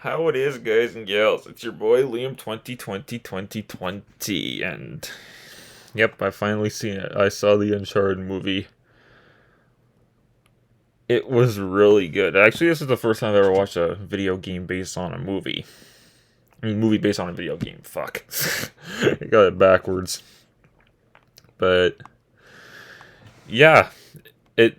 How it is, guys and gals? It's your boy Liam 2020, and yep, I finally seen it. I saw the Uncharted movie. It was really good. Actually, this is the first time I've ever watched a video game based on a movie. I mean, movie based on a video game. Fuck. I got it backwards. But yeah, it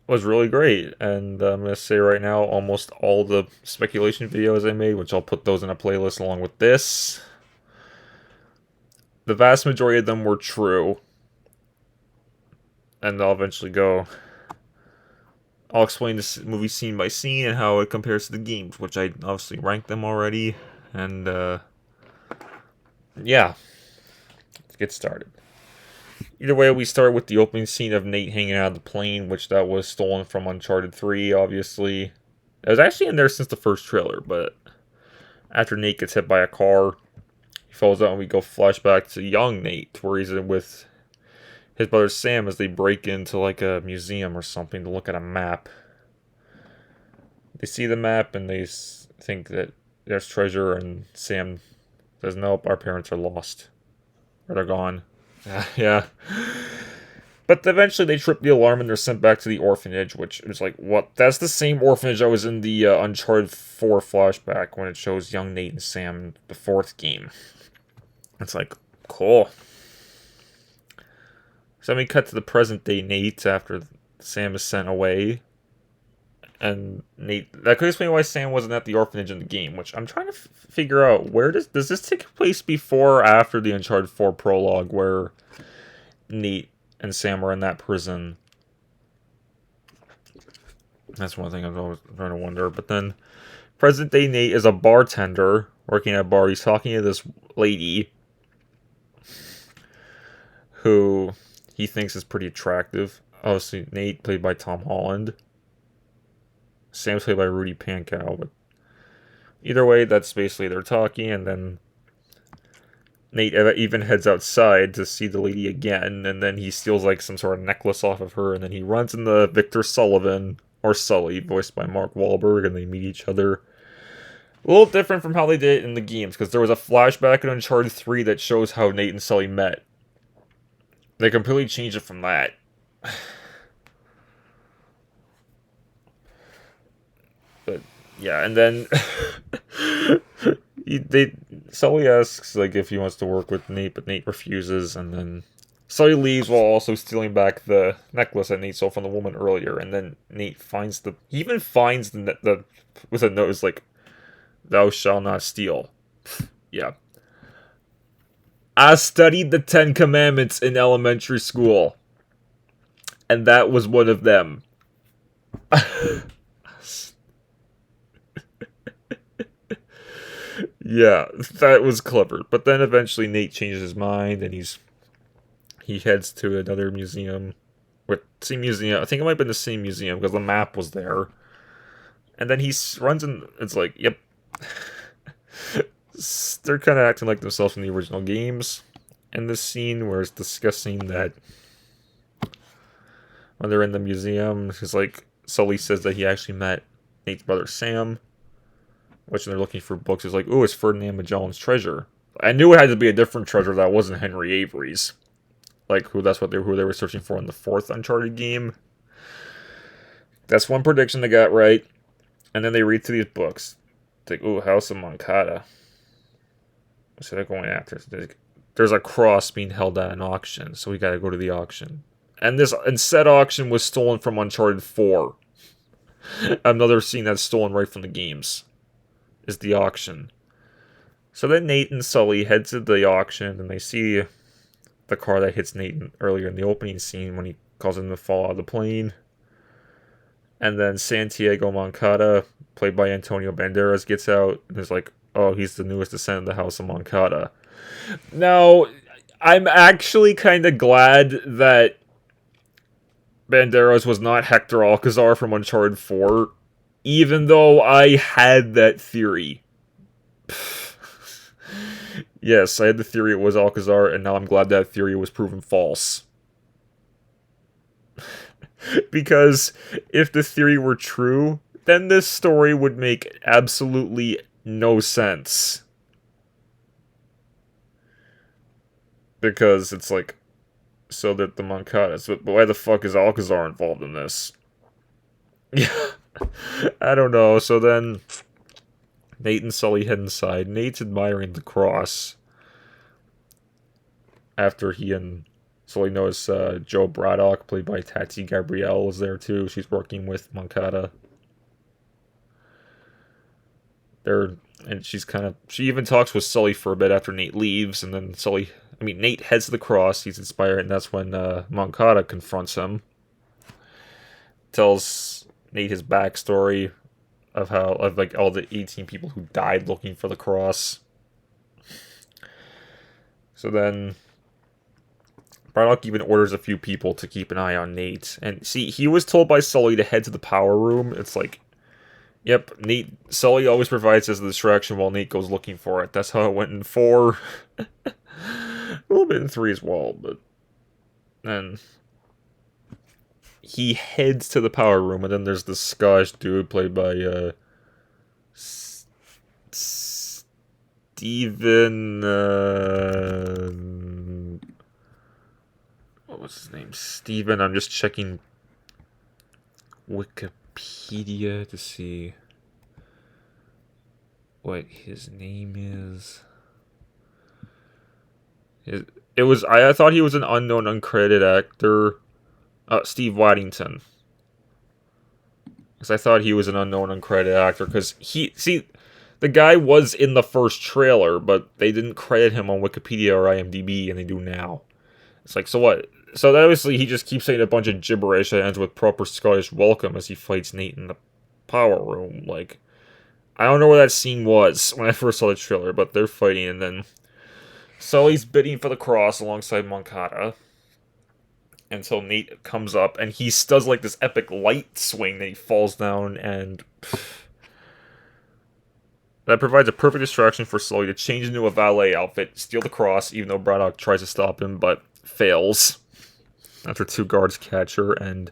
was really great. And I'm going to say right now, almost all the speculation videos I made, which I'll put those in a playlist along with this, the vast majority of them were true. And I'll eventually go. I'll explain this movie scene by scene and how it compares to the games, which I obviously ranked them already. And, yeah. Let's get started. Either way, we start with the opening scene of Nate hanging out of the plane, which that was stolen from Uncharted 3, obviously. It was actually in there since the first trailer, but after Nate gets hit by a car, he falls out and we go flashback to young Nate, where he's with his brother Sam as they break into like a museum or something to look at a map. They see the map and they think that there's treasure, and Sam says, "Nope, our parents are lost. Or they're gone." Yeah. But eventually they trip the alarm and they're sent back to the orphanage, which is like, what? That's the same orphanage I was in the Uncharted 4 flashback when it shows young Nate and Sam in the fourth game. It's like, cool. So then we cut to the present day Nate after Sam is sent away. And Nate, that could explain why Sam wasn't at the orphanage in the game, which I'm trying to figure out. Where does this take place before or after the Uncharted 4 prologue where Nate and Sam are in that prison? That's one thing I was always trying to wonder. But then present day Nate is a bartender working at a bar. He's talking to this lady who he thinks is pretty attractive. Obviously, Nate, played by Tom Holland. Sam's played by Rudy Pankow. But either way, that's basically they're talking, and then Nate even heads outside to see the lady again, and then he steals like some sort of necklace off of her, and then he runs into Victor Sullivan, or Sully, voiced by Mark Wahlberg, and they meet each other. A little different from how they did it in the games, because there was a flashback in Uncharted 3 that shows how Nate and Sully met. They completely changed it from that. But yeah, and then Sully asks like if he wants to work with Nate, but Nate refuses, and then Sully leaves while also stealing back the necklace that Nate stole from the woman earlier. And then Nate finds he even finds the with a note, it's like, "Thou shalt not steal." Yeah. I studied the 10 Commandments in elementary school, and that was one of them. Yeah, that was clever. But then eventually Nate changes his mind and he heads to another museum. Same museum. I think it might have been the same museum because the map was there. And then he runs in. It's like, yep. They're kind of acting like themselves from the original games. And this scene where it's discussing that when they're in the museum, it's like Sully says that he actually met Nate's brother Sam, which they're looking for books. It's like, ooh, it's Ferdinand Magellan's treasure. I knew it had to be a different treasure that wasn't Henry Avery's. Like, who they were searching for in the fourth Uncharted game. That's one prediction they got right. And then they read through these books. It's like, ooh, House of Moncada. So they're going after it. There's a cross being held at an auction, so we gotta go to the auction. And said auction was stolen from Uncharted 4. Another scene that's stolen right from the games is the auction. So then Nate and Sully head to the auction, and they see the car that hits Nate earlier in the opening scene when he calls him to fall out of the plane. And then Santiago Moncada, played by Antonio Banderas, gets out and is like, oh, he's the newest descendant of the House of Moncada. Now, I'm actually kind of glad that Banderas was not Hector Alcazar from Uncharted 4, even though I had that theory. Yes, I had the theory it was Alcazar, and now I'm glad that theory was proven false. Because if the theory were true, then this story would make absolutely no sense. Because it's like, so that the Moncadas, but why the fuck is Alcazar involved in this? Yeah, I don't know. So then Nate and Sully head inside. Nate's admiring the cross after he and Sully knows Joe Braddock, played by Tati Gabrielle, is there too. She's working with Moncada. And she even talks with Sully for a bit after Nate leaves, and then Nate heads to the cross. He's inspired, and that's when Moncada confronts him. Tells Nate his backstory of all the 18 people who died looking for the cross. So then Braddock even orders a few people to keep an eye on Nate. And see, he was told by Sully to head to the power room. It's like, yep, Sully always provides as a distraction while Nate goes looking for it. That's how it went in 4. A little bit in 3 as well, but then he heads to the power room, and then there's this Scottish dude played by Stephen. What was his name? Stephen. I'm just checking Wikipedia to see what his name is. I thought he was an unknown, uncredited actor. Steve Waddington. Because I thought he was an unknown, uncredited actor. Because the guy was in the first trailer, but they didn't credit him on Wikipedia or IMDb, and they do now. It's like, so what? So obviously he just keeps saying a bunch of gibberish that ends with proper Scottish welcome as he fights Nate in the power room. Like, I don't know where that scene was when I first saw the trailer, but they're fighting, and then Sully's bidding for the cross alongside Moncada until Nate comes up, and he does like this epic light swing that he falls down, and that provides a perfect distraction for Sully to change into a valet outfit, steal the cross, even though Braddock tries to stop him, but fails after 2 guards catch her, and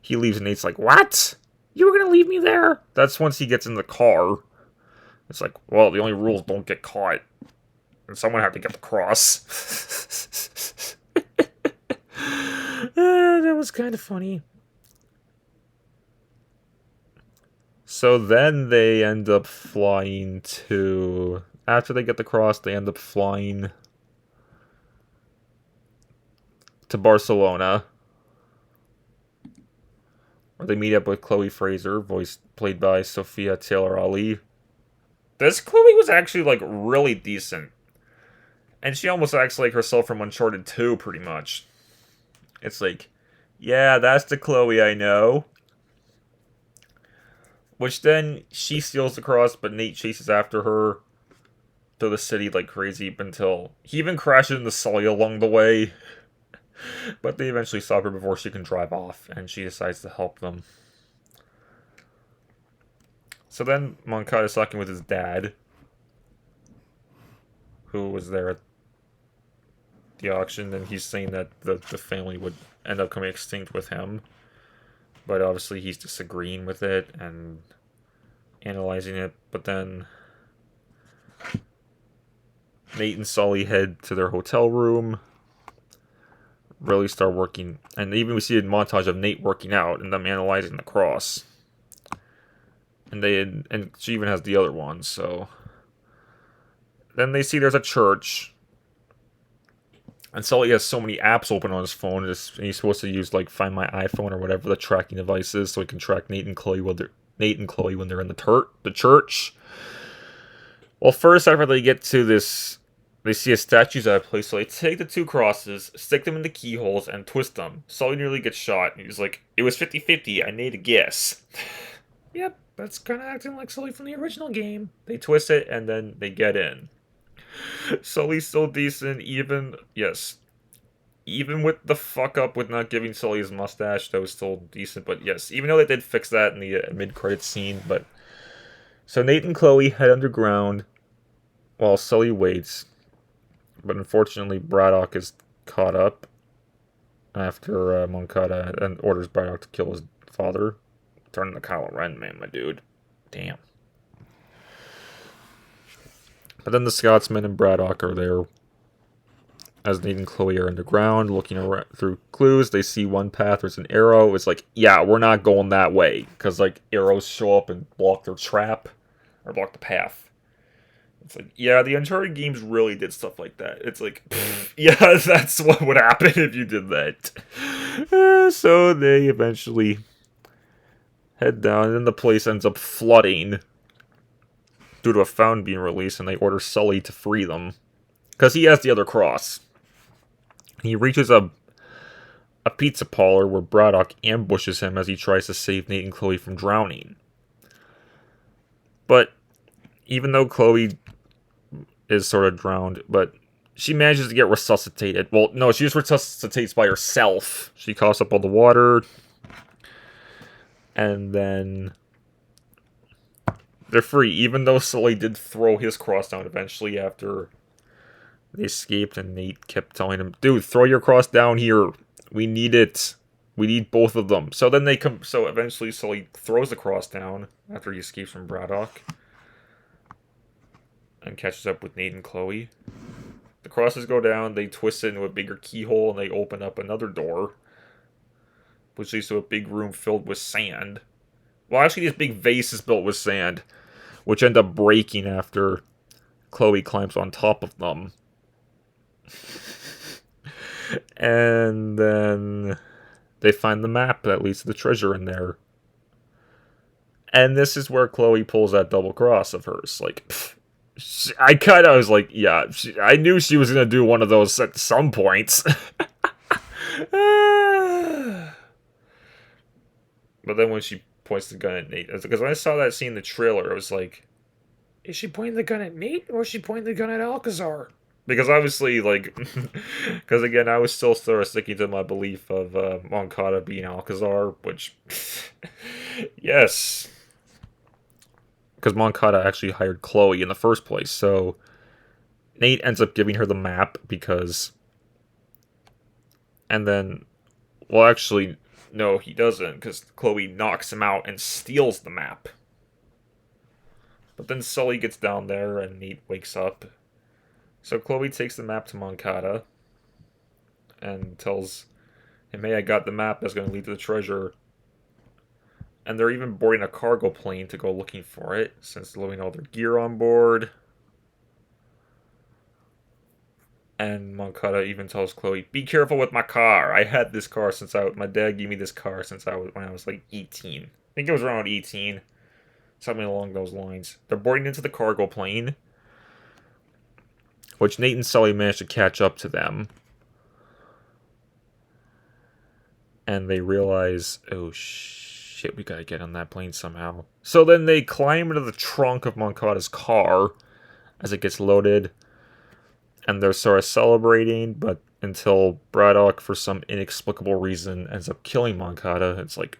he leaves, and Nate's like, "What? You were gonna leave me there?" That's once he gets in the car. It's like, well, the only rules don't get caught. And someone had to get the cross. That was kind of funny. So then they end up flying to... After they get the cross, they end up flying to Barcelona, where they meet up with Chloe Fraser, played by Sophia Taylor-Ali. This Chloe was actually, like, really decent. And she almost acts like herself from Uncharted 2, pretty much. It's like, yeah, that's the Chloe I know. Which then, she steals the cross, but Nate chases after her to the city like crazy until he even crashes into Sully along the way. But they eventually stop her before she can drive off, and she decides to help them. So then, Moncada is talking with his dad, who was there at the auction, and he's saying that the family would end up coming extinct with him, but obviously he's disagreeing with it and analyzing it. But then Nate and Sully head to their hotel room, really start working, and even we see a montage of Nate working out and them analyzing the cross, and she even has the other one. So then they see there's a church. And Sully has so many apps open on his phone, and he's supposed to use, like, Find My iPhone or whatever the tracking device is, so he can track Nate and Chloe when they're in the church. Well, first, after they get to this, they see a statue's out of place, so they take the 2 crosses, stick them in the keyholes, and twist them. Sully nearly gets shot, and he's like, "It was 50-50, I made a guess." Yep, that's kind of acting like Sully from the original game. They twist it, and then they get in. Sully's still decent, even with the fuck up with not giving Sully his mustache, that was still decent, but yes, even though they did fix that in the mid-credits scene, but... So Nate and Chloe head underground while Sully waits, but unfortunately Braddock is caught up after Moncada and orders Braddock to kill his father, Turning the Kylo Ren, man, my dude. Damn. But then the Scotsman and Braddock are there. As Nate and Chloe are underground, looking around through clues, they see one path. There's an arrow. It's like, yeah, we're not going that way. Because, like, arrows show up and block their trap. Or block the path. It's like, yeah, the Uncharted games really did stuff like that. It's like, yeah, that's what would happen if you did that. So they eventually head down, and then the place ends up flooding due to a fountain being released, and they order Sully to free them. Because he has the other cross. He reaches a pizza parlor where Braddock ambushes him as he tries to save Nate and Chloe from drowning. But even though Chloe is sort of drowned, but she manages to get resuscitated. Well, no, she just resuscitates by herself. She coughs up all the water, and then they're free, even though Sully did throw his cross down eventually after they escaped, and Nate kept telling him, dude, throw your cross down here. We need it. We need both of them. So then so eventually Sully throws the cross down after he escapes from Braddock and catches up with Nate and Chloe. The crosses go down, they twist it into a bigger keyhole, and they open up another door, which leads to a big room filled with sand. Well, actually, this big vase is built with sand, which end up breaking after Chloe climbs on top of them. And then they find the map that leads to the treasure in there. And this is where Chloe pulls that double cross of hers. Like, I was like, yeah, I knew she was going to do one of those at some points. But then when she points the gun at Nate, because when I saw that scene in the trailer, I was like, is she pointing the gun at Nate, or is she pointing the gun at Alcazar? Because obviously, like, because again, I was still sort of sticking to my belief of Moncada being Alcazar, which, yes. Because Moncada actually hired Chloe in the first place, so Nate ends up giving her the map because... And then... Well, actually, no, he doesn't, because Chloe knocks him out and steals the map. But then Sully gets down there and Nate wakes up. So Chloe takes the map to Moncada and tells him, hey, I got the map that's going to lead to the treasure. And they're even boarding a cargo plane to go looking for it, since they're loading all their gear on board. And Moncada even tells Chloe, be careful with my car. I had this car since my dad gave me this car when I was like 18. I think it was around 18. Something along those lines. They're boarding into the cargo plane, which Nate and Sully manage to catch up to them. And they realize, oh shit, we gotta get on that plane somehow. So then they climb into the trunk of Moncada's car as it gets loaded. And they're sort of celebrating, but until Braddock, for some inexplicable reason, ends up killing Moncada. It's like,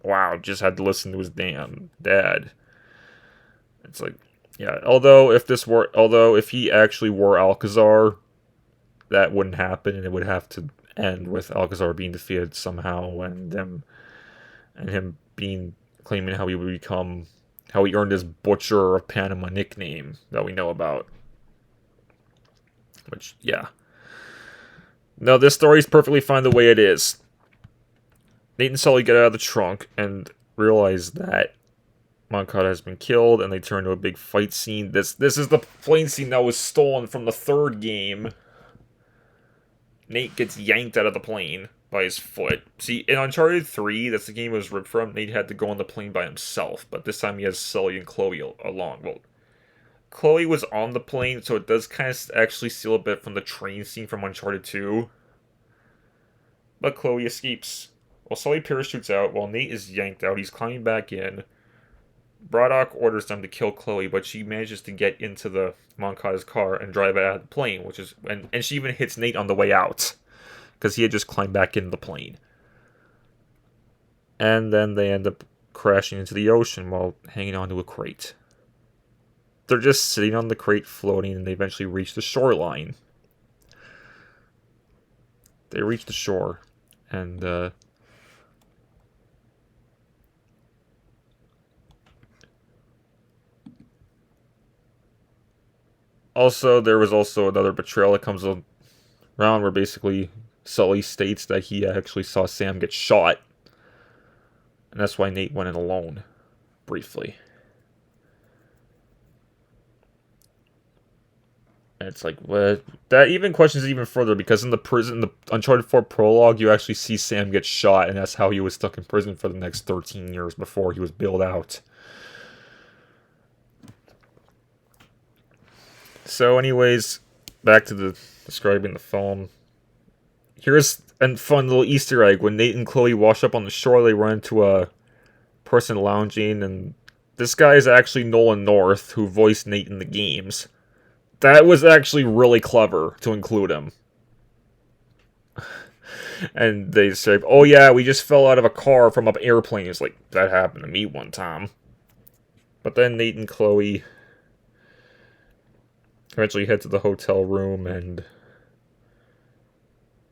wow, just had to listen to his damn dad. It's like, yeah, although if he actually were Alcazar, that wouldn't happen, and it would have to end with Alcazar being defeated somehow, and him claiming how he earned his Butcher of Panama nickname that we know about. Which, yeah. No, this story is perfectly fine the way it is. Nate and Sully get out of the trunk and realize that Moncada has been killed, and they turn to a big fight scene. This is the plane scene that was stolen from the third game. Nate gets yanked out of the plane by his foot. See, in Uncharted 3, that's the game it was ripped from, Nate had to go on the plane by himself, but this time he has Sully and Chloe along. Well, Chloe was on the plane, so it does kind of actually steal a bit from the train scene from Uncharted 2. But Chloe escapes. While Sully parachutes out, while Nate is yanked out, he's climbing back in. Braddock orders them to kill Chloe, but she manages to get into the Moncada's car and drive out of the plane, and she even hits Nate on the way out, because he had just climbed back into the plane. And then they end up crashing into the ocean while hanging onto a crate. They're just sitting on the crate floating, and they eventually reach the shoreline. They reach the shore, and Also, there was also another betrayal that comes around where basically Sully states that he actually saw Sam get shot. And that's why Nate went in alone, briefly. And it's like, what? That even questions it even further, because in the Uncharted 4 prologue, you actually see Sam get shot, and that's how he was stuck in prison for the next 13 years before he was bailed out. So anyways, back to describing the film. Here's a fun little Easter egg. When Nate and Chloe wash up on the shore, they run into a person lounging, and this guy is actually Nolan North, who voiced Nate in the games. That was actually really clever to include him. And they say, oh yeah, we just fell out of a car from an airplane. It's like, that happened to me one time. But then Nate and Chloe eventually head to the hotel room, and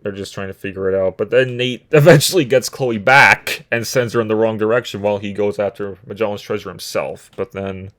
they're just trying to figure it out. But then Nate eventually gets Chloe back and sends her in the wrong direction while he goes after Magellan's treasure himself. But then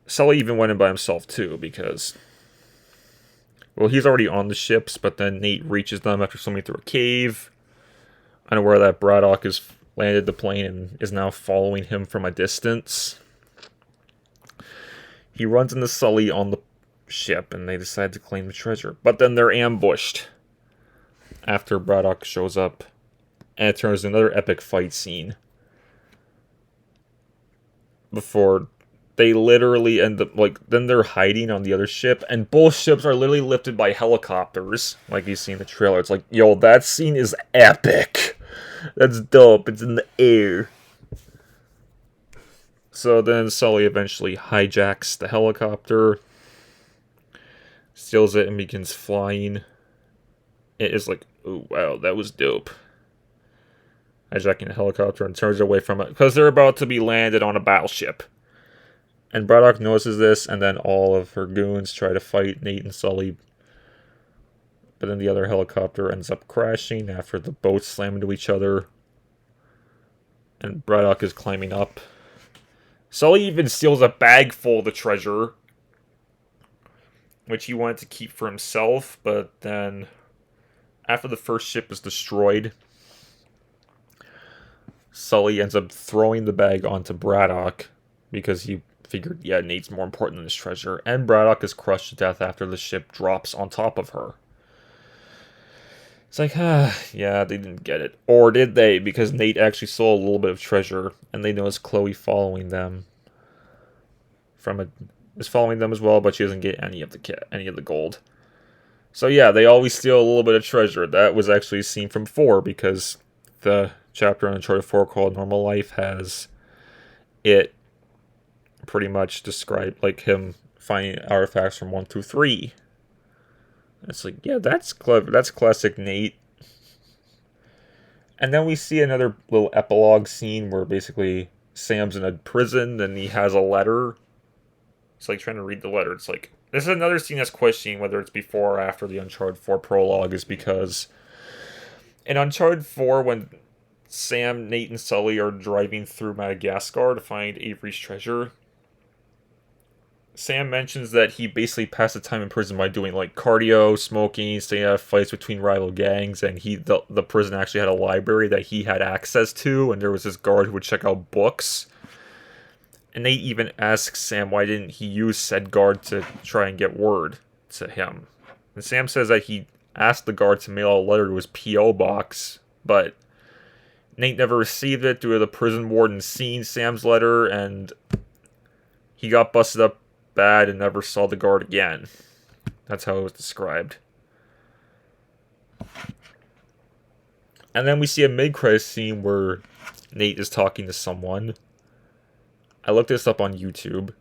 Sully even went in by himself too, because, well, he's already on the ships, but then Nate reaches them after swimming through a cave, unaware that Braddock has landed the plane and is now following him from a distance. He runs into Sully on the ship, and they decide to claim the treasure. But then they're ambushed after Braddock shows up, and it turns into another epic fight scene before they literally end up, like, then they're hiding on the other ship, and both ships are literally lifted by helicopters, like you see in the trailer. It's like, yo, that scene is epic. That's dope. It's in the air. So then Sully eventually hijacks the helicopter, steals it, and begins flying. It is like, oh wow, that was dope. Hijacking the helicopter and turns away from it, because they're about to be landed on a battleship. And Braddock notices this, and then all of her goons try to fight Nate and Sully. But then the other helicopter ends up crashing after the boats slam into each other. And Braddock is climbing up. Sully even steals a bag full of the treasure, which he wanted to keep for himself, but then after the first ship is destroyed, Sully ends up throwing the bag onto Braddock, because he figured, yeah, Nate's more important than this treasure, and Braddock is crushed to death after the ship drops on top of her. It's like, yeah, they didn't get it. Or did they? Because Nate actually saw a little bit of treasure, and they notice Chloe following them. Is following them as well, but she doesn't get any of the gold. So yeah, they always steal a little bit of treasure. That was actually a scene from 4, because the chapter on Uncharted 4 called Normal Life has it pretty much described like him finding artifacts from 1 through 3. It's like, yeah, that's clever. That's classic Nate. And then we see another little epilogue scene where basically Sam's in a prison and he has a letter. It's like trying to read the letter. It's like, this is another scene that's questioning whether it's before or after the Uncharted 4 prologue, is because in Uncharted 4, when Sam, Nate, and Sully are driving through Madagascar to find Avery's treasure, Sam mentions that he basically passed the time in prison by doing like cardio, smoking, staying out of fights between rival gangs, and the prison actually had a library that he had access to, and there was this guard who would check out books. And they even ask Sam why didn't he use said guard to try and get word to him. And Sam says that he asked the guard to mail a letter to his P.O. box, but Nate never received it due to the prison warden seeing Sam's letter, and he got busted up bad and never saw the guard again. That's how it was described. And then we see a mid-credit scene where Nate is talking to someone. I looked this up on YouTube.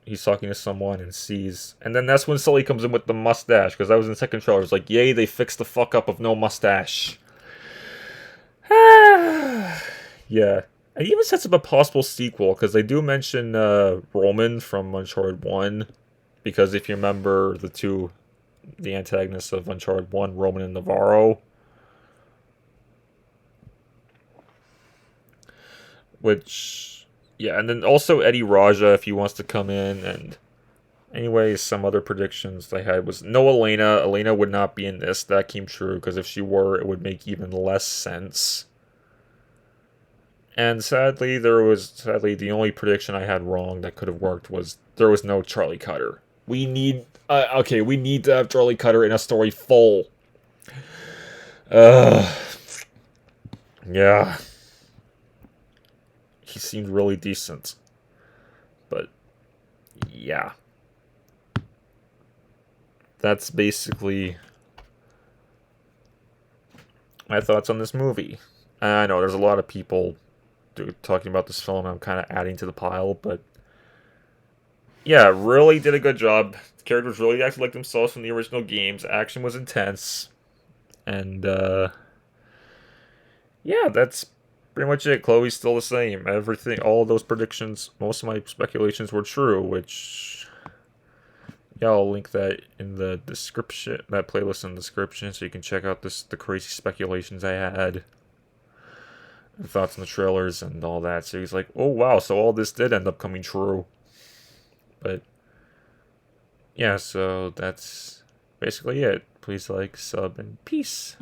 He's talking to someone and sees... And then that's when Sully comes in with the mustache, because that was in the second trailer. It's like, yay, they fixed the fuck up of no mustache. Yeah. It even sets up a possible sequel, because they do mention Roman from Uncharted 1. Because if you remember the antagonists of Uncharted 1, Roman and Navarro. Which, yeah, and then also Eddie Raja, if he wants to come in and Anyway, some other predictions I had was no Elena. Elena would not be in this. That came true, because if she were, it would make even less sense. And sadly, the only prediction I had wrong that could have worked was there was no Charlie Cutter. We need we need to have Charlie Cutter in a story full. Yeah. He seemed really decent. But yeah. That's basically my thoughts on this movie. I know there's a lot of people talking about this film. I'm kind of adding to the pile, but yeah, really did a good job. The characters really acted like themselves from the original games. Action was intense, and yeah, that's pretty much it. Chloe's still the same. Everything, all those predictions, most of my speculations were true, which yeah, I'll link that in the description, that playlist in the description, so you can check out the crazy speculations I had, and thoughts on the trailers and all that. So he's like, oh wow, so all this did end up coming true. But yeah, so that's basically it. Please like, sub, and peace.